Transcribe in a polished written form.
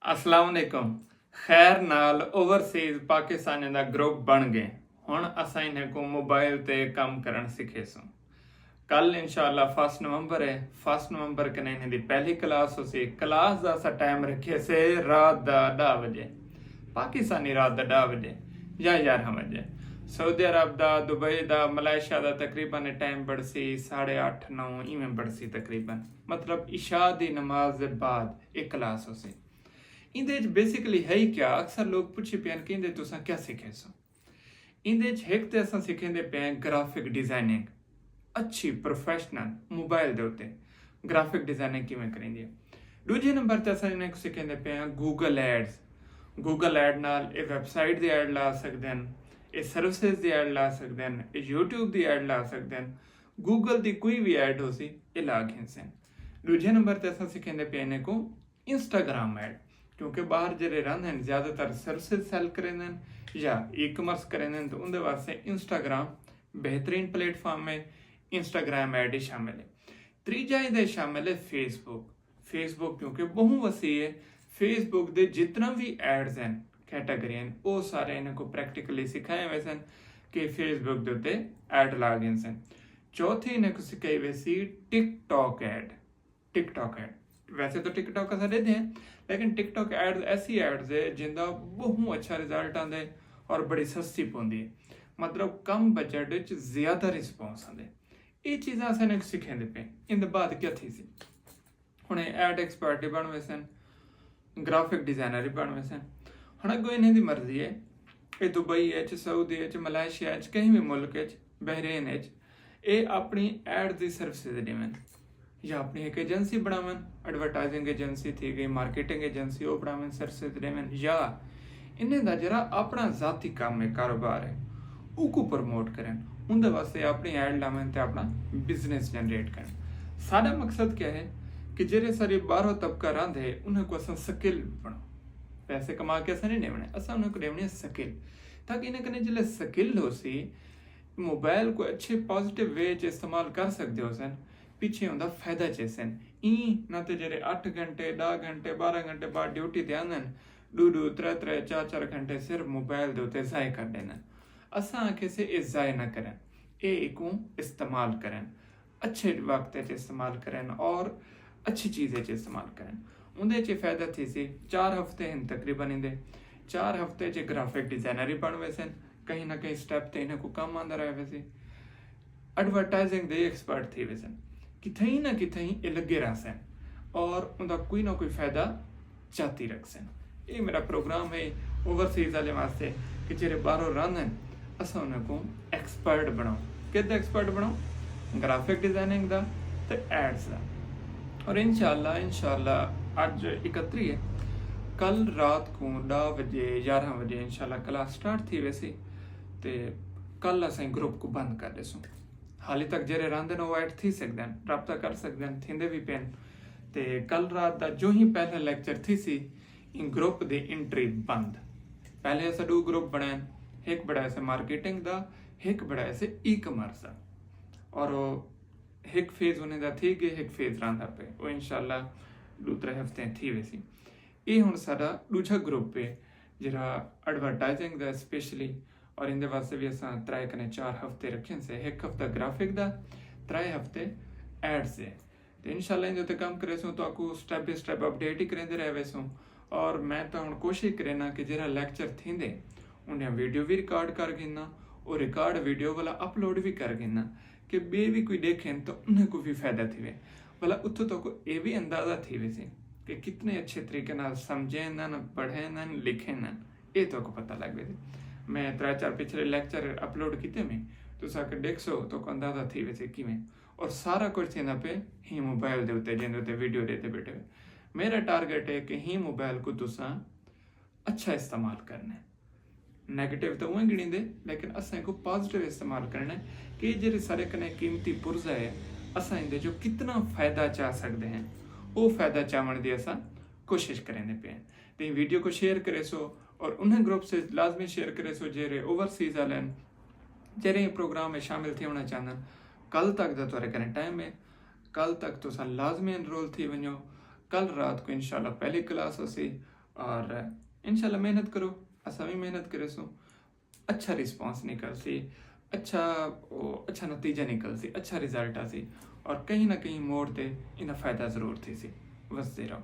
अस्सलाम वालेकुम। खैर नाल ओवरसीज पाकिस्तानी दा ग्रुप बन गए। हुण असां इन्हें को मोबाइल ते काम करन सिखे सो। कल इंशाअल्लाह 1 नवंबर है। 1 नवंबर कने इन्हें दी पहली क्लास होसी। क्लास दा सा टाइम रखे से रात दा 10 बजे, पाकिस्तानी रात दा 10 बजे या 11 बजे। सऊदी अरब दा, दुबई दा, मलेशिया दा तकरीबन टाइम बढ़सी 8:30 9 इवें बढ़सी तकरीबन, मतलब इशा दी नमाज दे बाद एक क्लास होसी। इंदे बेसिकली है ही क्या, अक्सर लोग पुछे पे कि इंदे तुसा क्या सीखे सो। इंदे एक ते असां सिखेंदे पे ग्राफिक डिजाइनिंग, अच्छी प्रोफेशनल मोबाइल दे उत्ते ग्राफिक डिजाइनिंग किवें करेंदी है। दूजे नंबर ते असां इन्हें सिखेंदे पे गूगल एड्स। गूगल एड नाल ए वेबसाइट दी एड ला सकदे हैं, ए सर्विसेज दी एड ला सकदे हैं, ए यूट्यूब दी एड ला सकदे हैं, गूगल दी कोई भी एड हो सी ए ला घिंसन। दूजे नंबर ते असां सिखेंदे पे इन्हें को इंस्टाग्राम एड, क्योंकि बाहर जेरे रहंदे हैं ज़्यादातर सर्विसेज सेल करेंदे हैं या ई कॉमर्स करेंदे हैं, तो उनके वास्ते इंस्टाग्राम बेहतरीन प्लेटफॉर्म है। इंस्टाग्राम एड ही शामिल है। त्रीजा इंदे शामिल है फेसबुक। फेसबुक क्योंकि बहु वसी है। फेसबुक दे जितना भी एड्स हैं कैटेगरी हैं वो सारे इन्हें को प्रैक्टिकली सिखाए हुए सन कि फेसबुक दे उत्ते एड ला गए सन। चौथी इन्हें को सिखाई वैसी टिकटॉक एड। टिकटॉक एड वैसे तो टिकटॉक अस देते हैं, लेकिन टिकटॉक एड ऐसी एड्स है जिंदा बहु अच्छा रिजल्ट आंदे और बड़ी सस्ती पौंदी है, मतलब कम बजट विच ज्यादा रिस्पॉन्स आंदे। ये चीज़ां असें सिखेंदे पे। इन बाद क्या थी सी, हुणे एड एक्सपर्ट ही बनवे सन, ग्राफिक डिजाइनर ही बनवे सन। हुण अगों इन्हें दी मर्जी है, ये दुबई है, सऊदी है, मलेशिया है, कहीं भी मुल्क है, बहरीन है, ये अपनी एड की सर्विसेज देवन या अपनी एक एजेंसी बनावन, एडवरटाइजिंग एजेंसी थी गई, मार्केटिंग एजेंसी वो बनावन, सर्विसेज देवन, या इन्हें दा जरा अपना जाती काम है, कारोबार है, उसको प्रमोट करें, उनके वास्ते अपनी एड लावन ते अपना बिजनेस जनरेट करें। साडा मकसद क्या है कि जेरे सारे बाहरों तबका रंध है उन्हें को असा स्किल बनो, पैसे कमा के असा नहीं देवने, असा उन्हें को देवने स्किल, ताकि इन्हें कने जिले स्किल हो सी मोबाइल को अच्छे पॉजिटिव वे च इस्तेमाल कर सकते हो सन, पीछे उनका फायदा चेसन। ई ना तो जेरे 8 घंटे 10 घंटे 12 घंटे बाद ड्यूटी ते आंदन, 2 3 3 4 4 घंटे सिर्फ मोबाइल दे उत्ते ज़ाय कर देना। असा आखे से ये ज़ाय ना करें, ये इको इस्तेमाल करें, अच्छे वक्त इस्तेमाल करें और अच्छी चीज़ें इस्तेमाल करें। उनके च फायदा थी सी 4 हफ्ते हैं तकरीबन, इंदे 4 हफ्ते च ग्राफिक डिजाइनर ही बन वैसे, कहीं ना कहीं स्टेप ते इन्हें को काम आंदा रहे वैसे, एडवरटाइजिंग दे एक्सपर्ट थी वैसे, कितहीं ना कितहीं ये लगे रह सन और उनका कोई ना कोई फायदा चाहती रख सन। ये मेरा प्रोग्राम है ओवरसीज वाले वास्ते कि जेरे बाहरों रहन असा उन्हें को एक्सपर्ट बनाओ। किदा एक्सपर्ट बनाओ? ग्राफिक डिजाइनिंग दा ते एड्स दा। और इंशाअल्लाह आज 31 है, कल रात को 10 बजे 11 बजे इंशाअल्लाह क्लास स्टार्ट थी वैसी, तो कल असें ग्रुप को बंद कर देसूँ। हाली तक जेरे रहंदे न वो ऐड थी सकते हैं, रब्ता कर सकते हैं, थींदे भी पेन। तो कल रात दा जो ही पहला लेक्चर थी सी इन ग्रुप दी एंट्री बंद। पहले असा 2 ग्रुप बनाए, एक बड़ा से मार्केटिंग दा, एक बड़ा से ई कॉमर्स दा, और एक फेज उन्हें दा थी कि एक फेज रहा पे वो इंशाल्लाह 2-3 हफ्ते थी वैसी। ये हुण साडा दूजा ग्रुप है जरा एडवरटाइजिंग दा स्पेशली, और इंदे वास्ते भी असां 3 कने 4 हफ्ते रखें से, 1 हफ्ता ग्राफिक दा, 3 हफ्ते एड्स से। तो इंशाल्लाह इंदे ते काम करे सो तो आपको स्टेप बाय स्टेप अपडेट ही करेंदे रहे वैसों। और मैं तो हुण कोशिश करेना कि जरा लेक्चर थींदे उन्हें वीडियो भी रिकॉर्ड कर गिना और रिकॉर्ड वीडियो वाला अपलोड भी कर गिना कि बे भी कोई देखें तो उन्हें को भी फायदा थी वाला, उतो तो को ये भी अंदाजा थी वैसे कि कितने अच्छे तरीके ना समझे न पढ़े न लिखे न, ये तो को पता लग गए। मैं 3-4 पिछले लेक्चर अपलोड किए में तो साके देख सो तो को अंदाजा थी वैसे कि में, और सारा कुछ थी ना पे ही मोबाइल दे उत्ते जिंदे उत्ते वीडियो देते बैठे। मेरा टारगेट है कि ही मोबाइल को तुसा अच्छा इस्तेमाल करना है, नेगेटिव तो वह गिनी दे, लेकिन असें को पॉजिटिव इस्तेमाल करना है कि जेरे सारे कने कीमती पुरजा है असां इंदे जो कितना फायदा चाह सकते हैं वो फायदा चाहण की असां कोशिश करेंदे पे। तो वीडियो को शेयर करे सो और उन्हें ग्रुप से लाजमी शेयर करे सो जेरे ओवरसीज वाले जेरे प्रोग्राम में शामिल थी होना चाहन। कल तक दा तुरे कने टाइम है, कल तक तुसा लाजमी एनरोल थी वञो। कल रात को इंशाल्लाह पहली क्लास होसी और इंशाल्लाह मेहनत करो, असा भी मेहनत करे सो, अच्छा रिस्पॉन्स निकल सी, अच्छा नतीजा निकल सी, अच्छा रिजल्ट आ सी, और कहीं ना कहीं मोड़ ते इनका फ़ायदा ज़रूर थी सी। वसदे रहो।